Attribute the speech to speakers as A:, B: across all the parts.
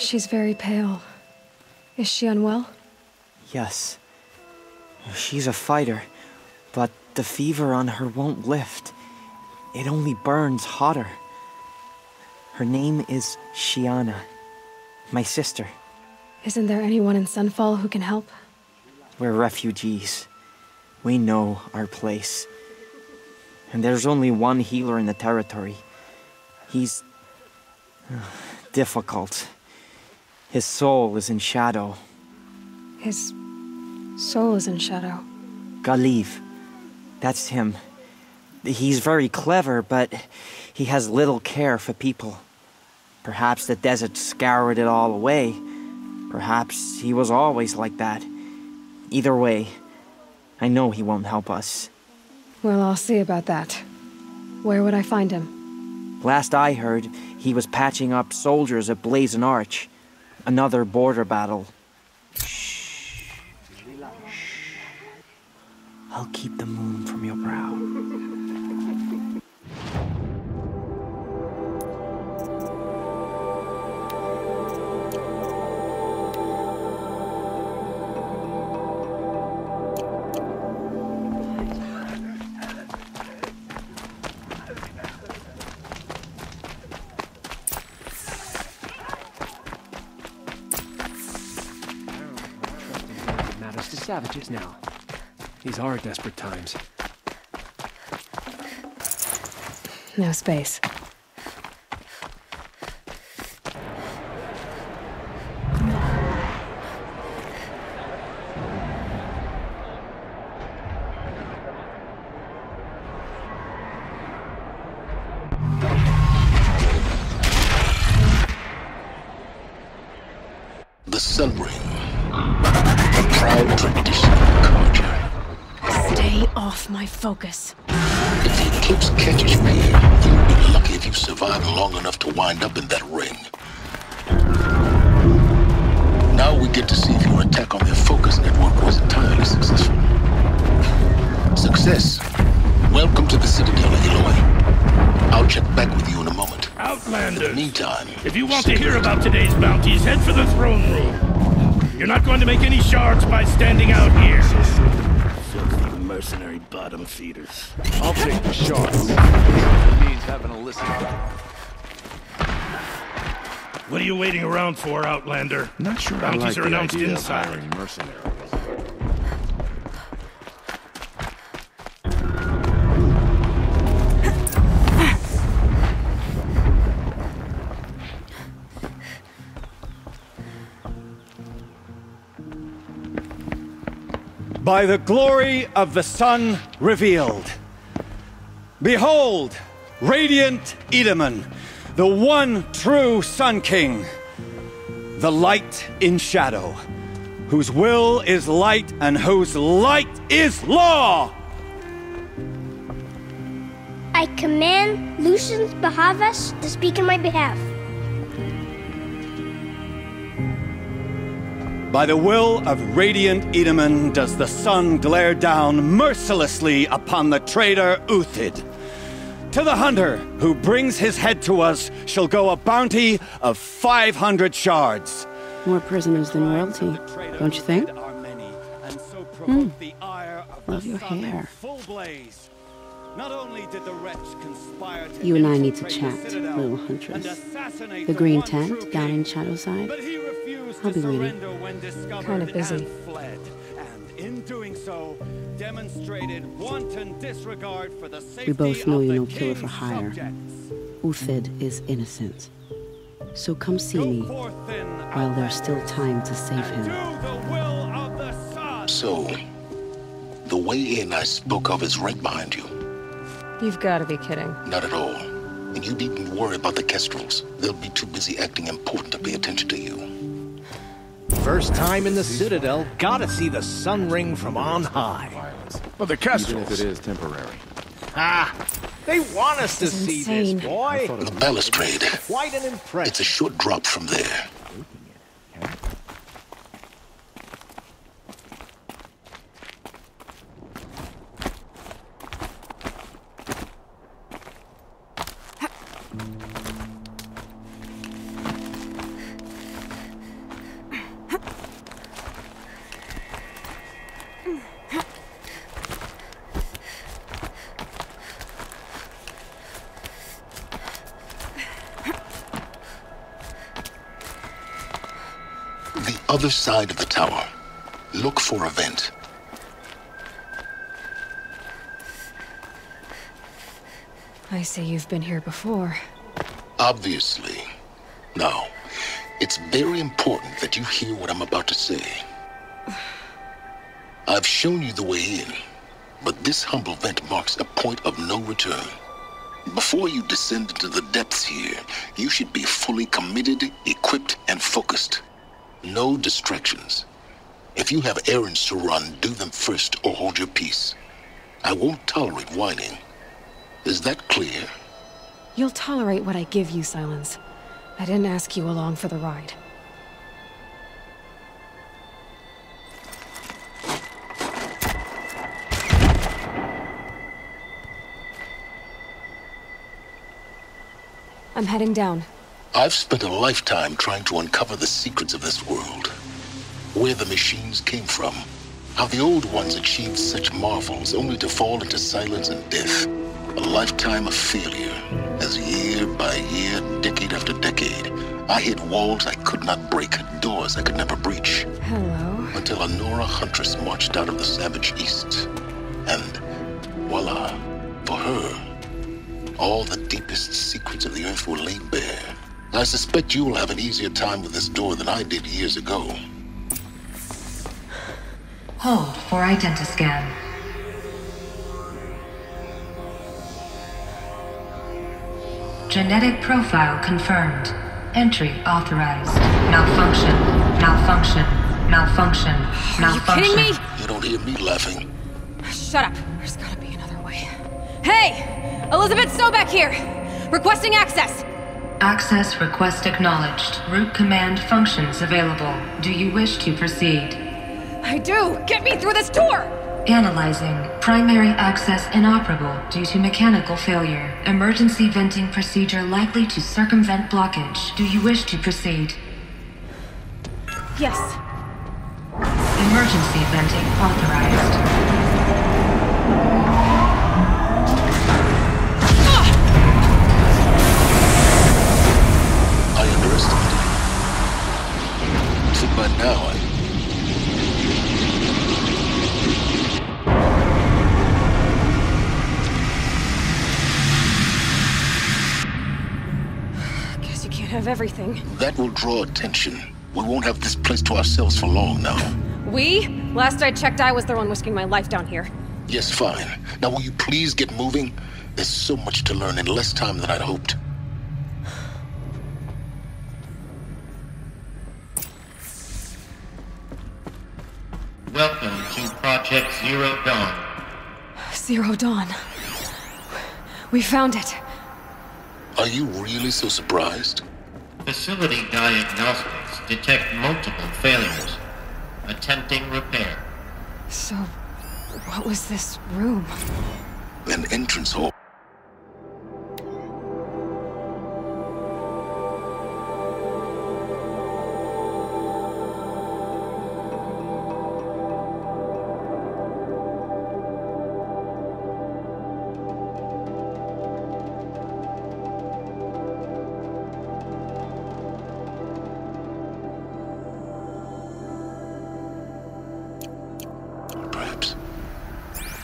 A: She's very pale. Is she unwell?
B: Yes. She's a fighter, but the fever on her won't lift. It only burns hotter. Her name is Shyanna, my sister.
A: Isn't there anyone in Sunfall who can help?
B: We're refugees. We know our place. And there's only one healer in the territory. He's difficult. His soul is in shadow.
A: His soul is in shadow.
B: Galiv. That's him. He's very clever, but he has little care for people. Perhaps the desert scoured it all away. Perhaps he was always like that. Either way, I know he won't help us.
A: Well, I'll see about that. Where would I find him?
B: Last I heard, he was patching up soldiers at Blazon Arch. Another border battle. Shh. I'll keep the moon from your brow.
C: Matters to savages now. These are desperate times.
A: No space.
D: The Sun Ring. A proud tradition of culture.
A: Stay off my focus.
D: If the eclipse catches you here, you'll be lucky if you survive long enough to wind up in that ring. Now we get to see if your attack on their focus network was entirely successful. Success. Welcome to the Citadel, Aloy. I'll check back with you in a moment.
E: Outlanders!
D: In the meantime,
E: If you want to hear about today's bounties, head for the throne room. You're not going to make any shards by standing out here. Filthy mercenary bottom feeders.
F: I'll take the shards. It means having a listen.
E: What are you waiting around for, Outlander?
F: Not sure I
E: Bounties
F: like
E: are
F: the
E: announced
F: idea of
E: inside.
F: hiring mercenaries.
G: By the glory of the sun revealed. Behold, radiant Edaman, the one true Sun King, the light in shadow, whose will is light and whose light is law!
H: I command Lucius Bahavas to speak in my behalf.
G: By the will of radiant Edaman does the sun glare down mercilessly upon the traitor Uthid. To the hunter who brings his head to us shall go a bounty of 500 shards.
I: More prisoners than royalty, don't you think? Love your hair.
G: Not only did the wretch conspire to
I: You and I need to
G: infiltrate the
I: chat,
G: Citadel
I: little
G: and
I: huntress.
G: assassinate
I: The
G: the
I: green
G: one
I: tent
G: true
I: down
G: king,
I: in Shadowside.
G: but he refused
I: I'll
G: to
I: be waiting.
G: surrender when discovered
A: Kinda busy.
G: and fled. And in doing so, demonstrated wanton disregard for the safety
I: We both know
G: of
I: you're
G: the
I: no killer for
G: king's
I: hire.
G: subjects.
I: Uthid is innocent. So come see me
G: Go forth then,
I: while there's still time to save
G: and do
I: him.
G: the will of the sun.
D: So, the way in I spoke of is right behind you.
A: You've got to be kidding.
D: Not at all. And you needn't worry about the Kestrels. They'll be too busy acting important to pay attention to you.
C: First time in the Citadel, gotta see the Sun Ring from on high.
F: Well, the Kestrels. Even if it is temporary.
C: Ah, they want us to
A: This is
C: see
A: insane.
C: this, boy.
D: The balustrade.
C: Quite an impression.
D: It's a short drop from there. other side of the tower. Look for a vent.
A: I see you've been here before.
D: Obviously. Now, it's very important that you hear what I'm about to say. I've shown you the way in, but this humble vent marks a point of no return. Before you descend into the depths here, you should be fully committed, equipped, and focused. No distractions. If you have errands to run, do them first or hold your peace. I won't tolerate whining. Is that clear?
A: You'll tolerate what I give you, Silence. I didn't ask you along for the ride. I'm heading down.
D: I've spent a lifetime trying to uncover the secrets of this world. Where the machines came from. How the old ones achieved such marvels only to fall into silence and death. A lifetime of failure, as year by year, decade after decade, I hit walls I could not break, doors I could never breach.
A: Hello.
D: Until a Nora huntress marched out of the savage east. And voila, for her, all the deepest secrets of the earth were laid bare. I suspect you will have an easier time with this door than I did years ago.
J: Hold for identiscan. Genetic profile confirmed. Entry authorized. Malfunction. Malfunction. Malfunction. Malfunction.
A: Are you kidding me?
D: You don't hear me laughing.
A: Shut up. There's gotta be another way. Hey! Elizabeth Sobek here! Requesting access!
J: Access request acknowledged. Root command functions available. Do you wish to proceed?
A: I do! Get me through this door!
J: Analyzing. Primary access inoperable due to mechanical failure. Emergency venting procedure likely to circumvent blockage. Do you wish to proceed?
A: Yes.
J: Emergency venting authorized.
D: I underestimated you. So by now,
A: Guess you can't have everything.
D: that will draw attention. We won't have this place to ourselves for long now.
A: We? Last I checked, I was the one risking my life down here.
D: Yes, fine. Now will you please get moving? There's so much to learn in less time than I'd hoped.
K: Welcome to Project Zero Dawn.
A: Zero Dawn. We found it.
D: Are you really so surprised?
K: Facility diagnostics detect multiple failures. Attempting repair.
A: So, what was this room?
D: An entrance hall.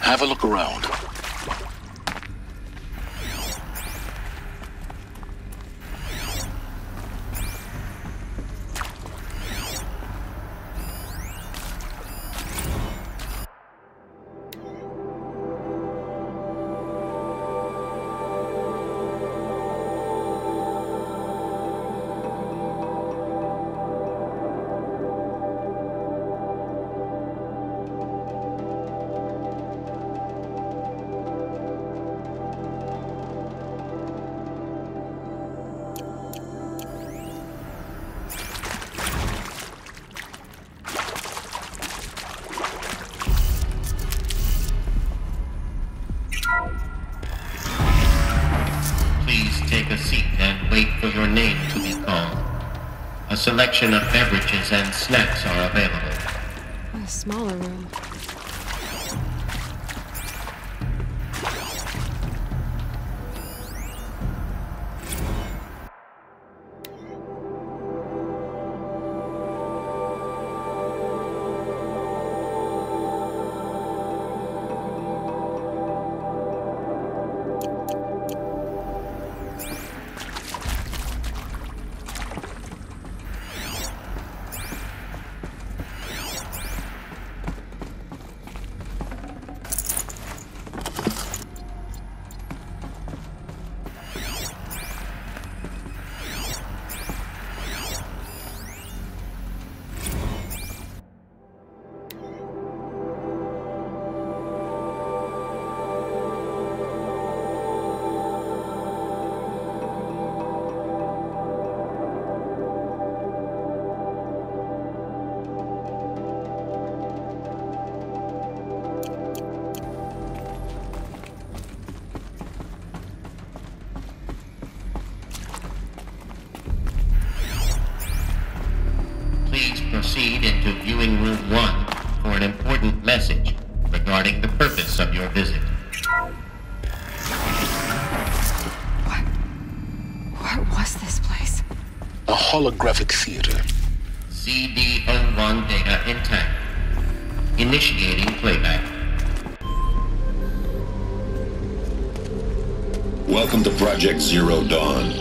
D: Have a look around.
K: Take a seat and wait for your name to be called. A selection of beverages and snacks are available.
A: A smaller room.
K: proceed into Viewing Room 1 for an important message regarding the purpose of your visit.
A: What was this place?
D: A holographic theater.
K: CD-01 data intact. Initiating playback.
L: Welcome to Project Zero Dawn.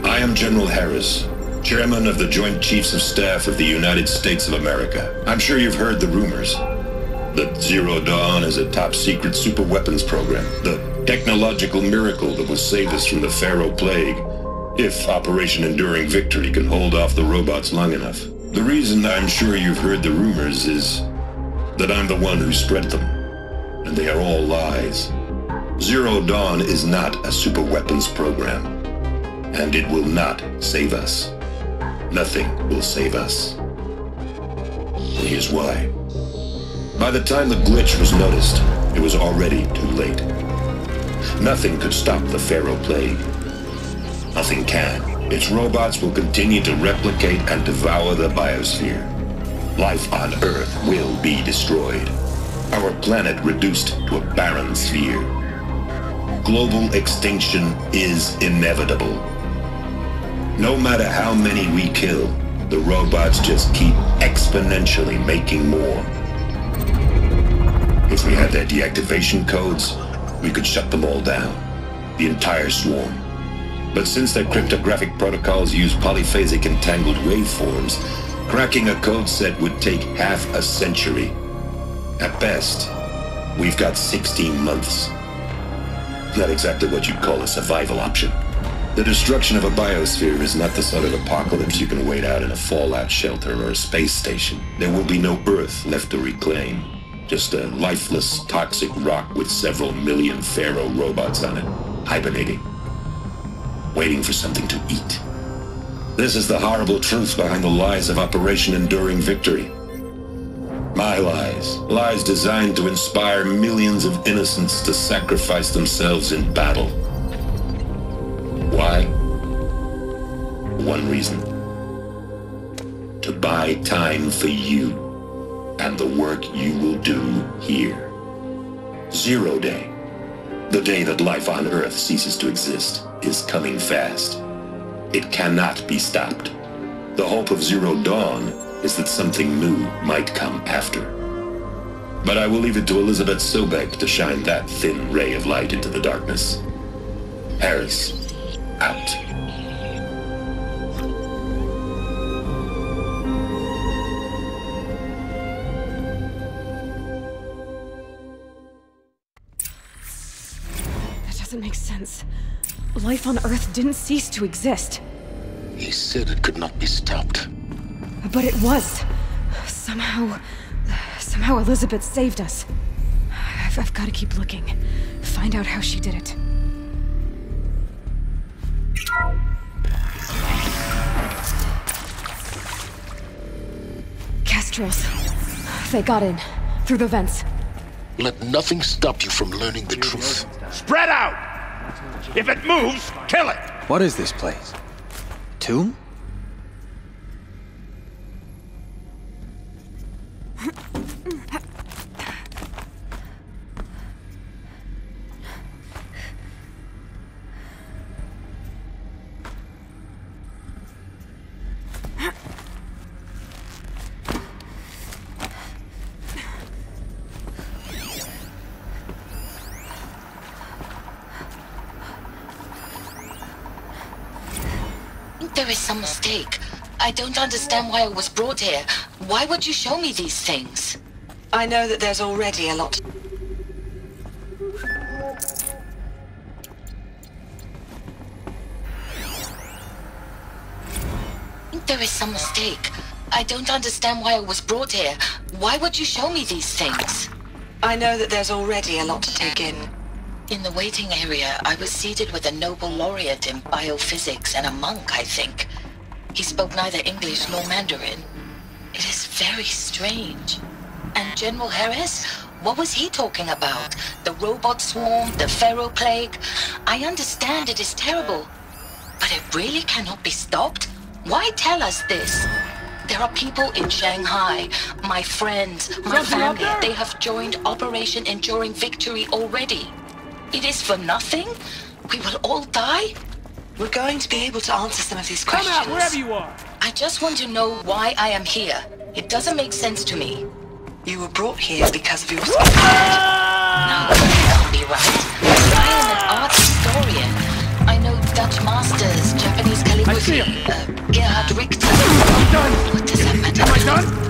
L: I am General Harris, Chairman of the Joint Chiefs of Staff of the United States of America. I'm sure you've heard the rumors that Zero Dawn is a top-secret superweapons program, the technological miracle that will save us from the Pharaoh Plague, if Operation Enduring Victory can hold off the robots long enough. The reason I'm sure you've heard the rumors is that I'm the one who spread them, and they are all lies. Zero Dawn is not a superweapons program, and it will not save us. Nothing will save us. And here's why. By the time the glitch was noticed, it was already too late. Nothing could stop the Pharaoh Plague. Nothing can. Its robots will continue to replicate and devour the biosphere. Life on Earth will be destroyed. Our planet reduced to a barren sphere. Global extinction is inevitable. No matter how many we kill, the robots just keep exponentially making more. If we had their deactivation codes, we could shut them all down. The entire swarm. But since their cryptographic protocols use polyphasic entangled waveforms, cracking a code set would take half a century. At best, we've got 16 months. Not exactly what you'd call a survival option. The destruction of a biosphere is not the sort of apocalypse you can wait out in a fallout shelter or a space station. There will be no Earth left to reclaim. Just a lifeless, toxic rock with several million Pharaoh robots on it, hibernating. Waiting for something to eat. This is the horrible truth behind the lies of Operation Enduring Victory. My lies. Lies designed to inspire millions of innocents to sacrifice themselves in battle. Why? One reason. To buy time for you and the work you will do here. Zero Day. The day that life on Earth ceases to exist is coming fast. It cannot be stopped. The hope of Zero Dawn is that something new might come after. But I will leave it to Elizabeth Sobek to shine that thin ray of light into the darkness. Harris, out.
A: That doesn't make sense. Life on Earth didn't cease to exist.
D: He said it could not be stopped.
A: But it was. Somehow Elizabeth saved us. I've got to keep looking. Find out how she did it. Kestrels. They got in. Through the vents.
D: Let nothing stop you from learning the truth.
E: Spread out! If it moves, kill it!
G: What is this place? Tomb?
M: There is some mistake. I don't understand why I was brought here. Why would you show me these things?
N: I know that there's already a lot.
M: There is some mistake. I don't understand why I was brought here. Why would you show me these things?
N: I know that there's already a lot to take in.
M: In the waiting area, I was seated with a Nobel laureate in biophysics and a monk, I think. He spoke neither English nor Mandarin. It is very strange. And General Harris? What was he talking about? The robot swarm? The Pharaoh Plague? I understand it is terrible. But it really cannot be stopped? Why tell us this? There are people in Shanghai, my friends, my family. They have joined Operation Enduring Victory already. It is for nothing? We will all die?
N: We're going to be able to answer some of these questions.
E: Come out, wherever you are!
M: I just want to know why I am here. It doesn't make sense to me.
N: You were brought here because of your skill.
M: No, that can't be right. I am an art historian. I know Dutch masters, Japanese calligraphy, Gerhard Richter.
E: I'm done!
M: What does that matter?
E: Am I done?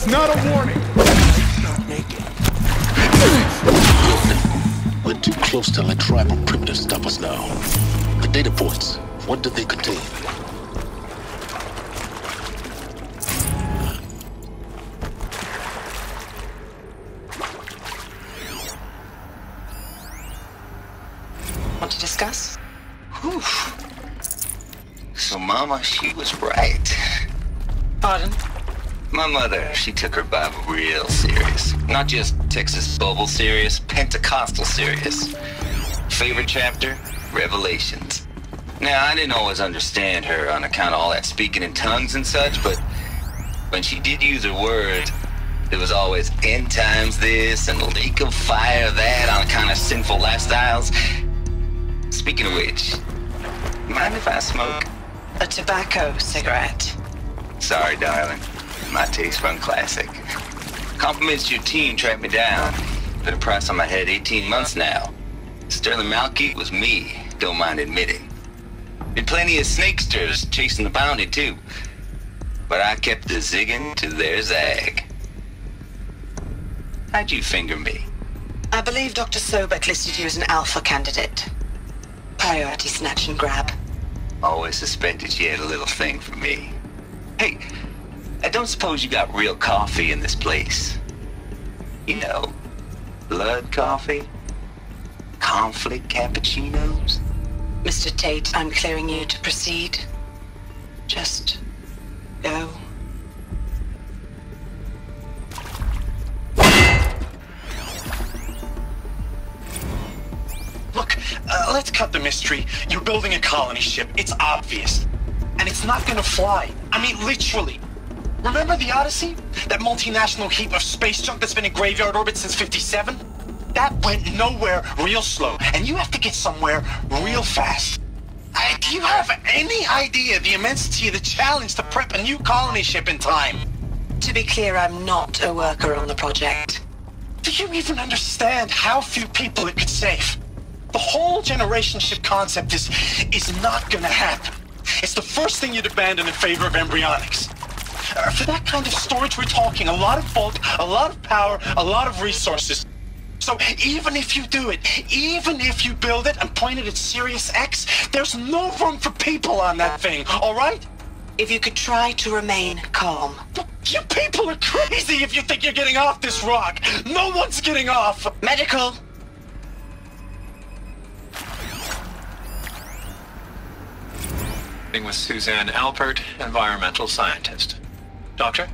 E: Not a warning!
D: Not naked. We're too close to let tribal primitives stop us now. The data points, what do they contain?
N: Want to discuss?
O: Whew. So Mama, she was right.
N: Pardon?
O: My mother, she took her Bible real serious. Not just Texas Bible serious, Pentecostal serious. Favorite chapter? Revelations. Now, I didn't always understand her on account of all that speaking in tongues and such, but when she did use her words, there was always end times this and lake of fire that on account of sinful lifestyles. Speaking of which, mind if I smoke?
N: A tobacco cigarette.
O: Sorry, darling. My taste run classic. Compliments to your team tracked me down. Been a price on my head 18 months now. Sterling Malky was me, don't mind admitting. Been plenty of snakesters chasing the bounty too. But I kept the zigging to their zag. How'd you finger me?
N: I believe Dr. Sobek listed you as an alpha candidate. Priority snatch and grab.
O: Always suspected she had a little thing for me. Hey, I don't suppose you got real coffee in this place. You know, blood coffee? Conflict cappuccinos?
N: Mr. Tate, I'm clearing you to proceed. Just go.
P: Look, let's cut the mystery. You're building a colony ship. It's obvious. And it's not gonna fly. I mean, literally. Remember the Odyssey? That multinational heap of space junk that's been in graveyard orbit since '57? That went nowhere real slow. And you have to get somewhere real fast. Do you have any idea the immensity of the challenge to prep a new colony ship in time?
N: To be clear, I'm not a worker on the project.
P: Do you even understand how few people it could save? The whole generation ship concept is not gonna happen. It's the first thing you'd abandon in favor of embryonics. For that kind of storage, we're talking a lot of bulk, a lot of power, a lot of resources. So even if you do it, even if you build it and point it at Sirius X, there's no room for people on that thing, all right?
N: If you could try to remain calm.
P: You people are crazy if you think you're getting off this rock. No one's getting off.
N: Medical.
F: With Suzanne Alpert, environmental scientist. Doctor?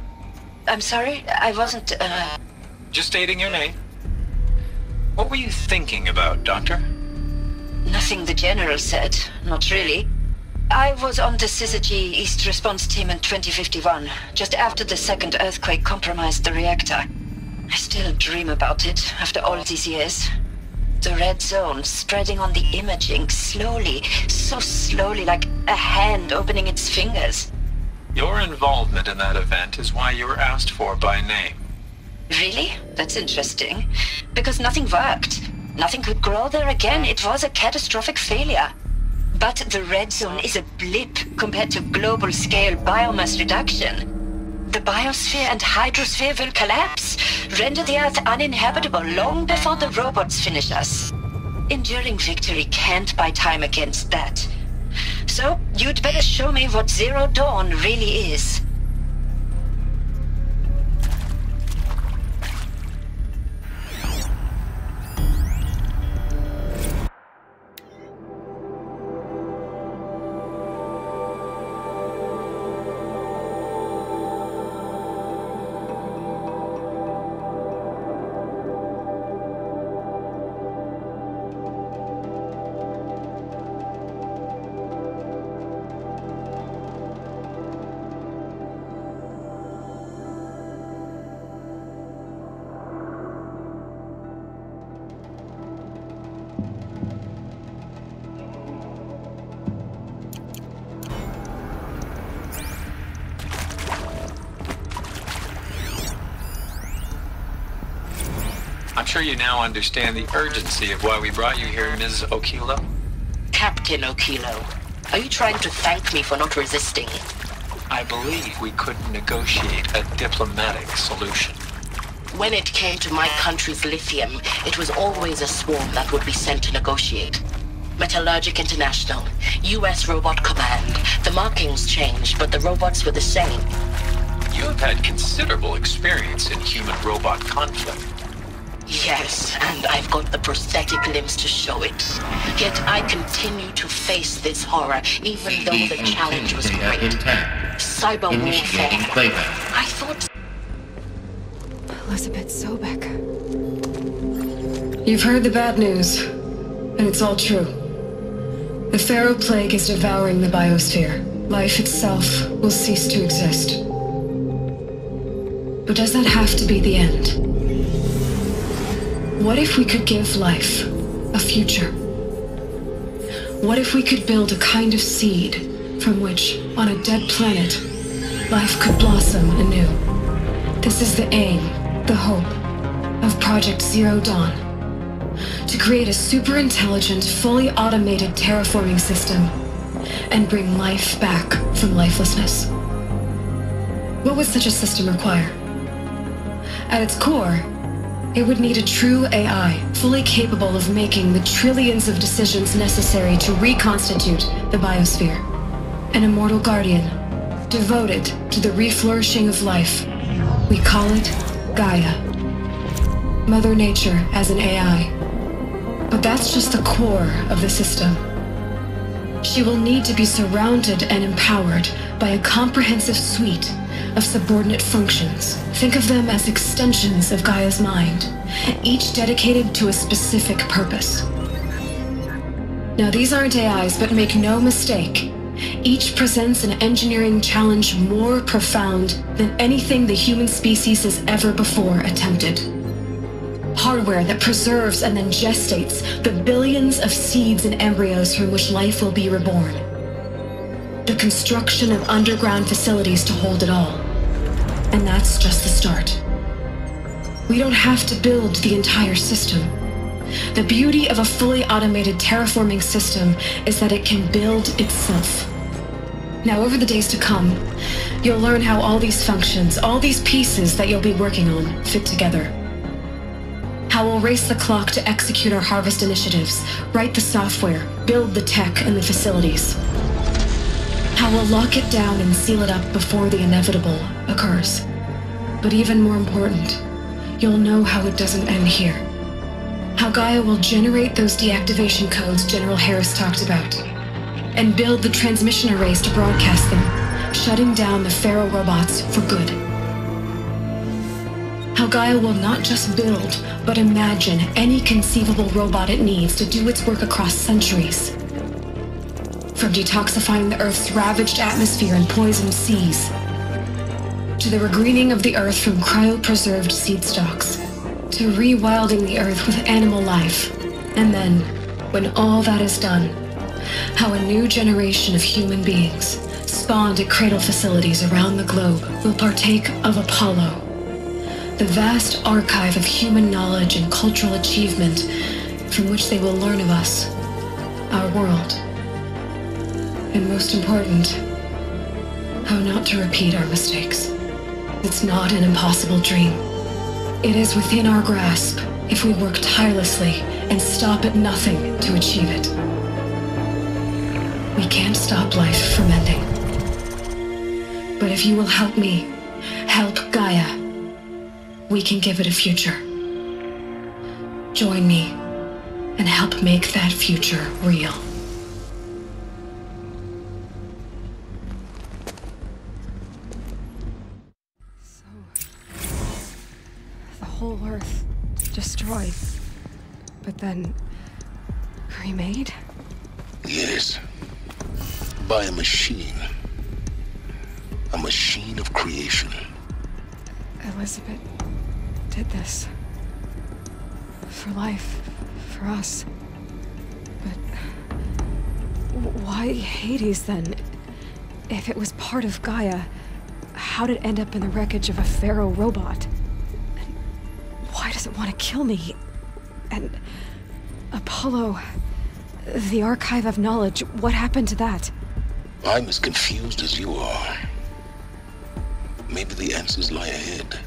M: I'm sorry, I wasn't,
F: Just stating your name. What were you thinking about, Doctor?
M: Nothing the General said, not really. I was on the Syzygy East Response Team in 2051, just after the second earthquake compromised the reactor. I still dream about it, after all these years. The red zone spreading on the imaging, slowly, so slowly, like a hand opening its fingers.
F: Your involvement in that event is why you were asked for by name.
M: Really? That's interesting. Because nothing worked. Nothing could grow there again. It was a catastrophic failure. But the red zone is a blip compared to global-scale biomass reduction. The biosphere and hydrosphere will collapse, render the Earth uninhabitable long before the robots finish us. Enduring Victory can't buy time against that. So, you'd better show me what Zero Dawn really is.
F: I'm sure you now understand the urgency of why we brought you here, Ms. Okilo.
M: Captain Okilo, are you trying to thank me for not resisting?
F: I believe we could negotiate a diplomatic solution.
M: When it came to my country's lithium, it was always a swarm that would be sent to negotiate. Metallurgic International, US Robot Command. The markings changed, but the robots were the same.
F: You have had considerable experience in human-robot conflict.
M: Yes, and I've got the prosthetic limbs to show it. Yet I continue to face this horror, even though the challenge was great. Cyber warfare. I thought...
A: Elizabeth Sobek.
Q: You've heard the bad news, and it's all true. The Pharaoh Plague is devouring the biosphere. Life itself will cease to exist. But does that have to be the end? What if we could give life a future? What if we could build a kind of seed from which, on a dead planet, life could blossom anew? This is the aim, the hope, of Project Zero Dawn. To create a super-intelligent, fully automated terraforming system and bring life back from lifelessness. What would such a system require? At its core, it would need a true AI, fully capable of making the trillions of decisions necessary to reconstitute the biosphere. An immortal guardian, devoted to the reflourishing of life. We call it Gaia. Mother Nature as an AI. But that's just the core of the system. She will need to be surrounded and empowered by a comprehensive suite of subordinate functions. Think of them as extensions of Gaia's mind, each dedicated to a specific purpose. Now, these aren't AIs, but make no mistake, each presents an engineering challenge more profound than anything the human species has ever before attempted. Hardware that preserves and then gestates the billions of seeds and embryos from which life will be reborn. The construction of underground facilities to hold it all. And that's just the start. We don't have to build the entire system. The beauty of a fully automated terraforming system is that it can build itself. Now, over the days to come, you'll learn how all these functions, all these pieces that you'll be working on, fit together. How we'll race the clock to execute our harvest initiatives, write the software, build the tech and the facilities. How we'll lock it down and seal it up before the inevitable occurs. But even more important, you'll know how it doesn't end here. How Gaia will generate those deactivation codes General Harris talked about, and build the transmission arrays to broadcast them, shutting down the Pharaoh robots for good. How Gaia will not just build, but imagine any conceivable robot it needs to do its work across centuries. From detoxifying the Earth's ravaged atmosphere and poisoned seas, to the regreening of the Earth from cryopreserved seed stalks, to rewilding the Earth with animal life. And then, when all that is done, how a new generation of human beings, spawned at cradle facilities around the globe, will partake of Apollo, the vast archive of human knowledge and cultural achievement from which they will learn of us, our world. And most important, how not to repeat our mistakes. It's not an impossible dream. It is within our grasp if we work tirelessly and stop at nothing to achieve it. We can't stop life from ending. But if you will help me, help Gaia, we can give it a future. Join me and help make that future real.
A: The whole Earth destroyed, but then remade?
D: Yes. By a machine. A machine of creation.
A: Elizabeth did this. For life. For us. But why Hades then? If it was part of Gaia, how did it end up in the wreckage of a Pharaoh robot? And why does it want to kill me? And Apollo, the Archive of Knowledge, what happened to that?
D: I'm as confused as you are. Maybe the answers lie ahead.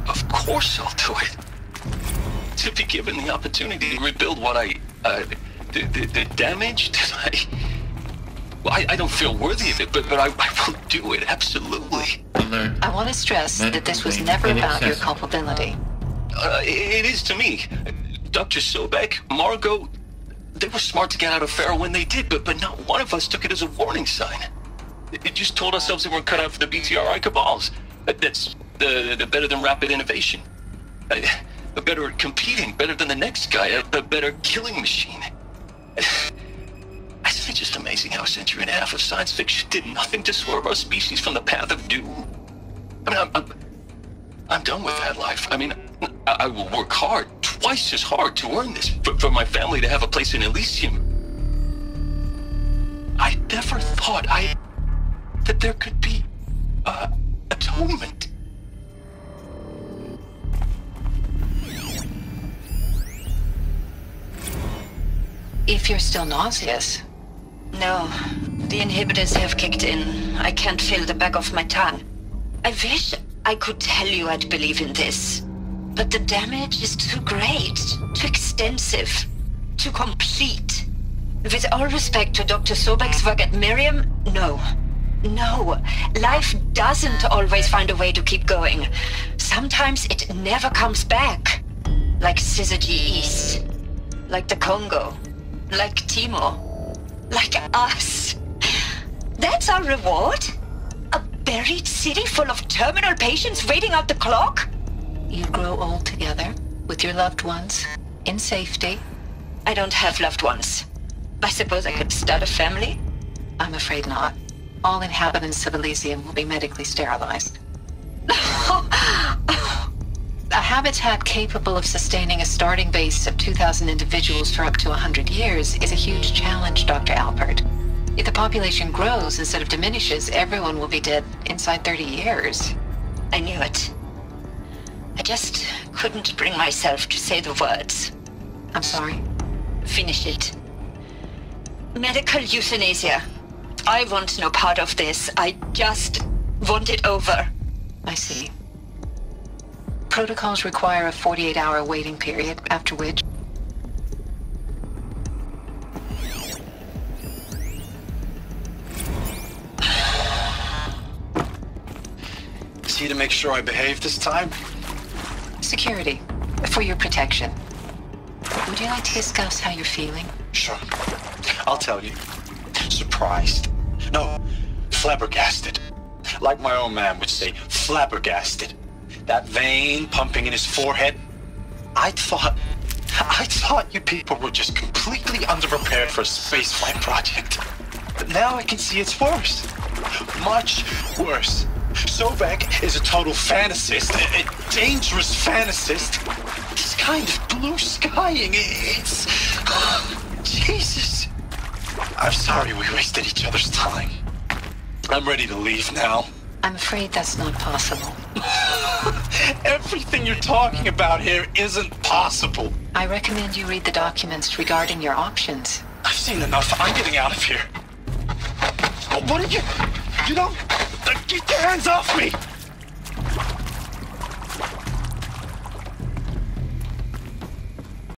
O: Of course I'll do it. To be given the opportunity to rebuild what the damage that I don't feel worthy of it, but I will do it, absolutely.
M: I want to stress that this was never about your culpability.
O: It is to me. Dr. Sobek, Margot, they were smart to get out of Pharaoh when they did, but not one of us took it as a warning sign. It just told ourselves that we're cut out for the BTRI cabals. That's the better than rapid innovation. Better at competing, better than the next guy, a better killing machine. It's just amazing how a century and a half of science fiction did nothing to swerve our species from the path of doom. I mean, I'm done with that life. I mean, I will work hard, twice as hard to earn this, for my family to have a place in Elysium. I never thought that there could be, atonement.
M: If you're still nauseous.
H: No, the inhibitors have kicked in. I can't feel the back of my tongue. I wish I could tell you I'd believe in this. But the damage is too great, too extensive, too complete. With all respect to Dr. Sobek's work at Miriam, no. No, life doesn't always find a way to keep going. Sometimes it never comes back. Like Syzygy East. Like the Congo. Like Timor. Like us. That's our reward? A buried city full of terminal patients waiting out the clock?
M: You grow old together, with your loved ones, in safety.
H: I don't have loved ones. I suppose I could start a family?
M: I'm afraid not. All inhabitants of Elysium will be medically sterilized. A habitat capable of sustaining a starting base of 2,000 individuals for up to 100 years is a huge challenge, Dr. Alpert. If the population grows instead of diminishes, everyone will be dead inside 30 years.
H: I knew it. I just couldn't bring myself to say the words.
M: I'm sorry.
H: Finish it. Medical euthanasia. I want no part of this. I just want it over.
M: I see. Protocols require a 48-hour waiting period, after which...
P: See to make sure I behave this time?
M: Security. For your protection. Would you like to discuss how you're feeling?
P: Sure. I'll tell you. Surprised. No, flabbergasted. Like my own man would say, flabbergasted. That vein pumping in his forehead. I thought you people were just completely underprepared for a spaceflight project. But now I can see it's worse. Much worse. Sobek is a total fantasist, a dangerous fantasist. This kind of blue skying, it's... Jesus. I'm sorry we wasted each other's time. I'm ready to leave now.
M: I'm afraid that's not possible.
P: Everything you're talking about here isn't possible.
M: I recommend you read the documents regarding your options.
P: I've seen enough. I'm getting out of here. What are you... You don't... Get your hands off me!